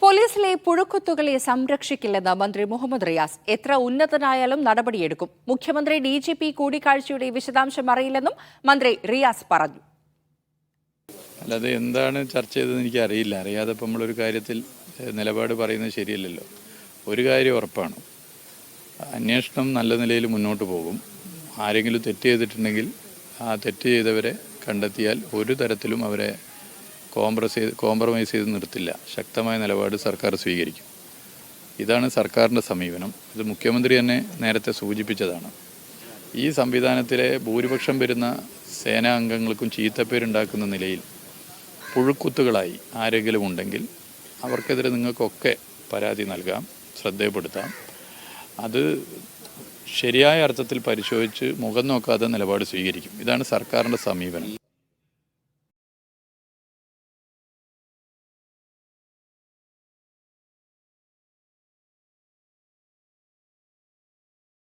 പോലീസിലെ പുഴുക്കുത്തുകളെ സംരക്ഷിക്കില്ലെന്ന് മന്ത്രി മുഹമ്മദ് റിയാസ്. എത്ര ഉന്നതനായാലും നടപടിയെടുക്കും. മുഖ്യമന്ത്രി DGP കൂടിക്കാഴ്ചയുടെ വിശദാംശം അറിയില്ലെന്നും മന്ത്രി റിയാസ് പറഞ്ഞു. അല്ലാതെ എന്താണ് ചർച്ച ചെയ്തതെന്ന് എനിക്ക് അറിയില്ല. അറിയാതെ ഇപ്പം നമ്മളൊരു കാര്യത്തിൽ നിലപാട് പറയുന്നത് ശരിയല്ലല്ലോ. ഒരു കാര്യം ഉറപ്പാണ്, അന്വേഷണം നല്ല നിലയിൽ മുന്നോട്ട് പോകും. ആരെങ്കിലും തെറ്റ് ചെയ്തിട്ടുണ്ടെങ്കിൽ ആ തെറ്റ് ചെയ്തവരെ കണ്ടെത്തിയാൽ ഒരു തരത്തിലും അവരെ കോംപ്രമൈസ് ചെയ്ത് നിർത്തില്ല. ശക്തമായ നിലപാട് സർക്കാർ സ്വീകരിക്കും. ഇതാണ് സർക്കാരിൻ്റെ സമീപനം. ഇത് മുഖ്യമന്ത്രി തന്നെ നേരത്തെ സൂചിപ്പിച്ചതാണ്. ഈ സംവിധാനത്തിലെ ഭൂരിപക്ഷം വരുന്ന സേനാ അംഗങ്ങൾക്കും ചീത്തപ്പേരുണ്ടാക്കുന്ന നിലയിൽ പുഴുക്കുത്തുകളായി ആരെങ്കിലും ഉണ്ടെങ്കിൽ അവർക്കെതിരെ നിങ്ങൾക്കൊക്കെ പരാതി നൽകാം, ശ്രദ്ധയപ്പെടുത്താം. അത് ശരിയായ അർത്ഥത്തിൽ പരിശോധിച്ച് മുഖം നോക്കാതെ നിലപാട് സ്വീകരിക്കും. ഇതാണ് സർക്കാരിൻ്റെ സമീപനം.